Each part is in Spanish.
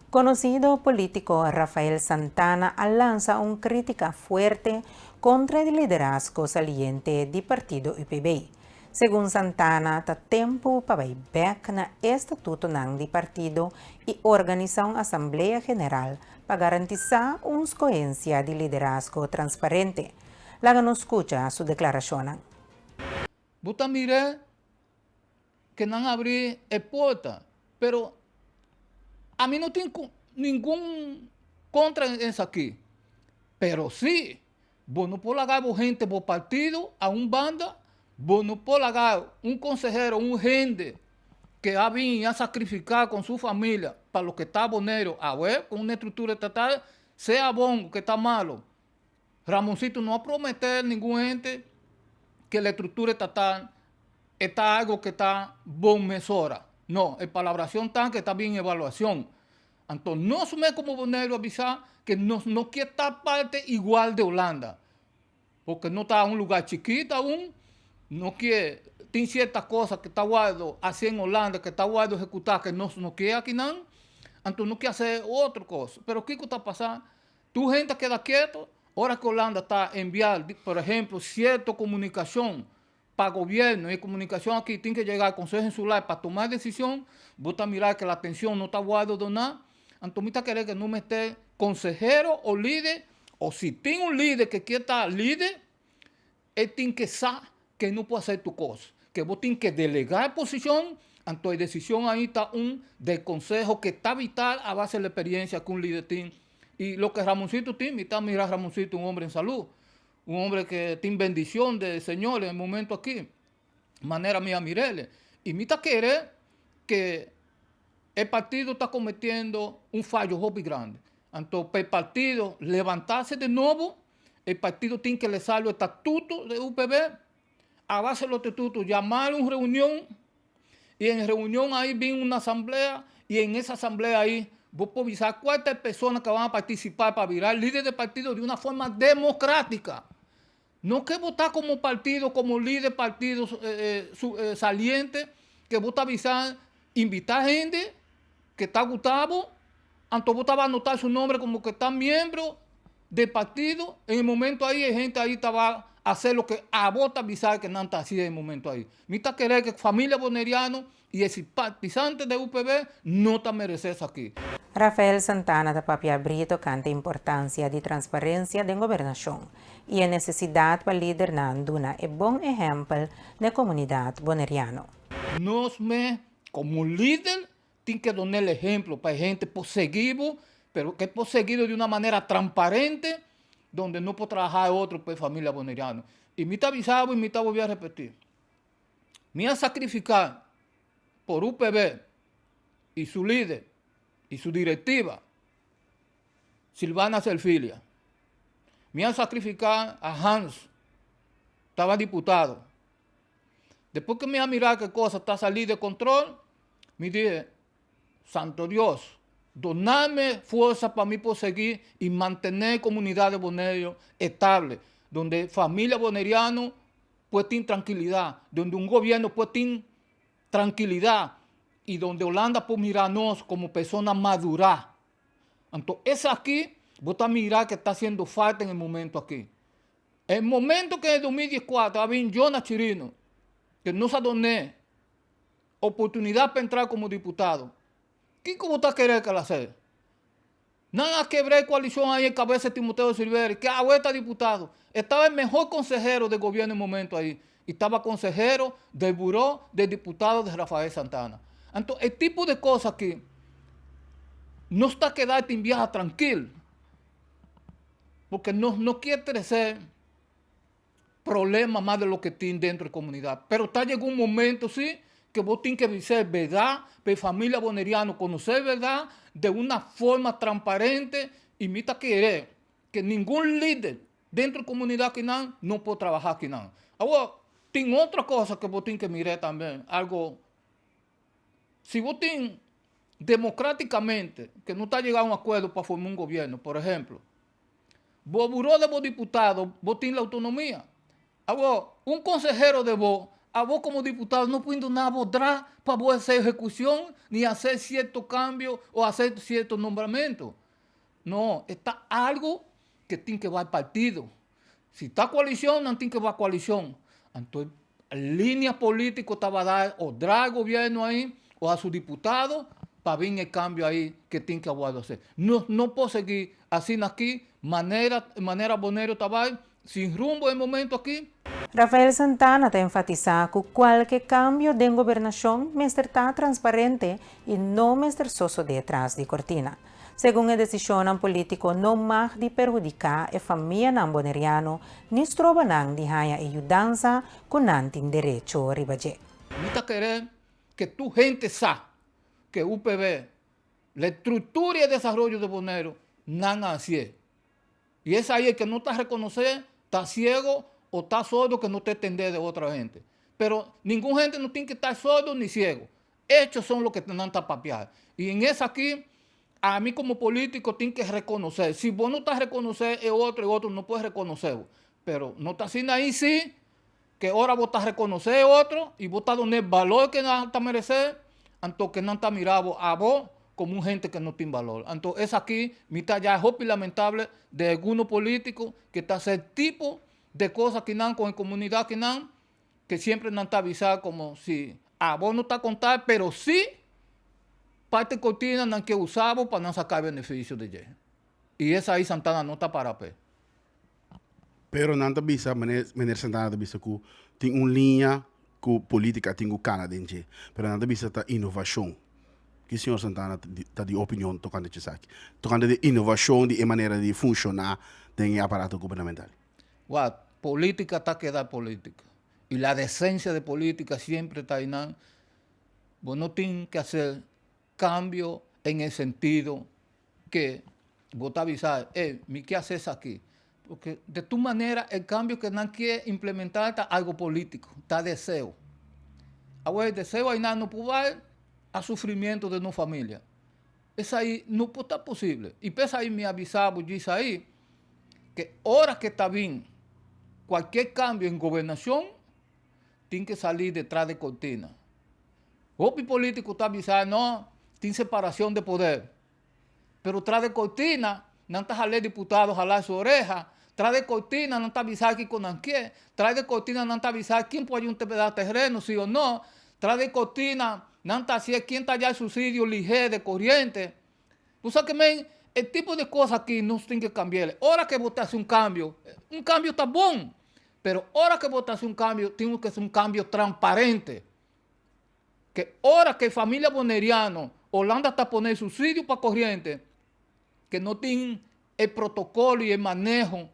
Conocido político Rafael Santana lanza una crítica fuerte contra el liderazgo saliente del partido UPB. Según Santana, está tiempo para ir back na estatuto del partido y organizar una asamblea general para garantizar una coherencia de liderazgo transparente. La nos escucha su declaración. Buta mire que no abrir la puerta, pero a mí no tengo ningún contra en eso aquí. Pero sí, vos no podés agarrar gente por partido, a un banda, vos no podés agarrar un consejero, un gente que ha venido a sacrificar con su familia para lo que está bonero, a ver, con una estructura estatal, sea bueno que está malo. Ramoncito no va a prometer ningún ente que la estructura estatal está algo que está bon mesora. No, en palabración está que está bien evaluación. Entonces, no asume como bonero avisar que no quiere estar parte igual de Holanda. Porque no está en un lugar chiquito aún, no quiere, tiene ciertas cosas que está guardado así en Holanda, que está guardado ejecutar, que no quiere aquí, ¿no? Entonces no quiere hacer otra cosa. Pero ¿qué está pasando? Tu gente queda quieto, ahora que Holanda está enviando, por ejemplo, cierta comunicación para gobierno y comunicación aquí tiene que llegar al Consejo Insular para tomar decisión, vos a mirar que la atención no está guardada de nada, entonces me querer que no me esté consejero o líder, o si tiene un líder que quiere estar líder, él tiene que saber que no puede hacer tu cosa, que vos tienes que delegar posición, entonces decisión ahí está un del consejo que está vital a base de la experiencia que un líder tiene. Y lo que Ramoncito tiene, está mira Ramoncito un hombre en salud, un hombre que tiene bendición del Señor en el momento aquí, manera mía mirele. Y me quiere que el partido está cometiendo un fallo muy grande. Entonces, para el partido levantarse de nuevo, el partido tiene que leer los estatutos de UPB, a base de los estatutos, llamar a una reunión, y en reunión ahí viene una asamblea, y en esa asamblea ahí vos podés avisar cuántas personas que van a participar para virar líder del partido de una forma democrática. No que votar como partido, como líder partido saliente, que vos te avisar, invitar gente que está Gustavo, entonces vos va a anotar su nombre como que está miembro del partido. En el momento ahí, hay gente ahí te va a hacer lo que a vos te avisar que no está así en el momento ahí. Mita querer que familia boneriano y el simpatizante de UPB no te mereces aquí. Rafael Santana da Papia Brito canta importancia de transparencia de gobernación y a necesidad para liderar una buen ejemplo de comunidad boneriano. Nos como líder, tiene que dar el ejemplo para gente perseguido, pero que es perseguido de una manera transparente, donde no puede trabajar otro pues familia boneriana. Y me está avisado y me está volviendo a repetir. Me a sacrificar por UPB y su líder y su directiva, Silvana Serfilia. Me a sacrificar a Hans, estaba diputado. Después que me a mirar qué cosa está saliendo de control, me dije, santo Dios, donarme fuerza para mí seguir y mantener comunidades boneros estables, donde familia boneriano puede tener tranquilidad, donde un gobierno puede tener tranquilidad y donde Holanda puede mirarnos como personas maduras. Entonces, es aquí, vos estás mirar que está haciendo falta en el momento aquí. El momento que en el 2014 había Jonas Chirino, que no se doné oportunidad para entrar como diputado. ¿Qué como está querer que la hacer? Nada que ver coalición ahí en cabeza de Timoteo Silveri, que ahora está diputado. Estaba el mejor consejero del gobierno en el momento ahí. Y estaba consejero del buró de diputados de Rafael Santana. Entonces, el tipo de cosas que no está quedarte en viaje tranquilo. Porque no quiere crecer problemas más de lo que tiene dentro de la comunidad. Pero está llegado un momento, sí, que vos tienes que decir verdad, de familia boneriano, conocer verdad de una forma transparente y mita querer que ningún líder dentro de la comunidad aquí no puede trabajar aquí. Ahora, tiene otra cosa que vos tienes que mirar también, algo, si vos tienes democráticamente que no está llegando a un acuerdo para formar un gobierno, por ejemplo, vos buró de vos diputados, vos tienes la autonomía. Ahora, un consejero de vos a vos como diputado no puedes nada votar para vos hacer ejecución, ni hacer cierto cambio o hacer cierto nombramiento. No, está algo que tiene que ver al partido. Si está coalición, no tiene que ver a coalición. Entonces, línea política estaba a dar o dar al gobierno ahí o a su diputado para ver el cambio ahí que tiene que hacer. No puedo seguir así aquí, manera Bonero estaba sin rumbo en el momento aquí. Rafael Santana te enfatiza que cualquier cambio de gobernación está transparente y no soso detrás de cortina. Según la decisión político, no más de perjudicar a familia namboneriano, ni troban de haya ayudanza con antin derecho ribaje. Necesita querer que tu gente sabe que UPB, la estructura y el desarrollo de Bonero, nada así. Y es ahí el que no está reconocer, está ciego o está sordo que no te entiende de otra gente. Pero ninguna gente no tiene que estar sordo ni ciego. Hechos son los que tienen que papear. Y en esa aquí, a mí como político tengo que reconocer. Si vos no estás reconocer el otro no puedes reconocerlo. Pero no está así ahí sí, que ahora vos estás reconocer otro y vos estás dando el valor que no te merece, entonces que no está mirado a vos como un gente que no tiene valor. Entonces es aquí, mitad ya es hopi lamentable de algunos políticos que está haciendo tipo de cosas que no con la comunidad que siempre no está avisado como si a vos no está contar, pero sí parte cortina no que usamos para no sacar beneficio de ella. Y esa ahí Santana no está para pe. Pero nanta bisa meneer Santana bisa ku tem linha ku política tem cana dentro. Pero nanta bisa ta inovação. Que o senhor Santana tá de opinião tocando isso aqui. Tocando de inovação de maneira de funcionar tem aparato governamental. Wow, política está que dar política. Y la decencia de política siempre está ahí. Vos no tienes que hacer cambio en el sentido que vos te avisar, ¿qué haces aquí? Porque de tu manera el cambio que no quiere implementar está algo político, está deseo. Ahora el deseo ahí no puede dar a sufrimiento de una familia. Es ahí, no puede estar posible. Y pues ahí me avisaba, dice ahí, que ahora que está bien, cualquier cambio en gobernación tiene que salir detrás de cortina. El político está avisando, no, tiene separación de poder. Pero tras de cortina, no está jalar diputado, jalar su oreja. Tras de cortina, no está avisando aquí con quién. Tras de cortina, no está avisando quién puede un terreno, sí o no. Tras de cortina, no está haciendo quién está ya el subsidio ligero de corriente. Tú sabes que el tipo de cosas aquí no se tiene que cambiar. Ahora que vos te haces un cambio está bueno. Pero ahora que vos te haces un cambio, tiene que ser un cambio transparente. Que ahora que familia boneriano, Holanda está poniendo subsidio para corriente, que no tienen el protocolo y el manejo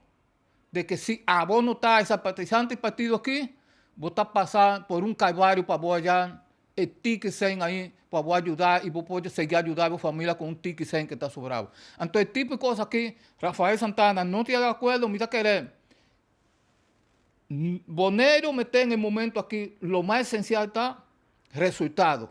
de que si a vos no está esa partizante y partido aquí, vos estás pasando por un calvario para vos allá, el ticket 100 ahí para vos ayudar y vos podés seguir ayudando a tu familia con un ticket 100 que está sobrado. Entonces, el tipo de cosas aquí, Rafael Santana, no estoy de acuerdo, mira querer. Bonero meter en el momento aquí, lo más esencial está resultado.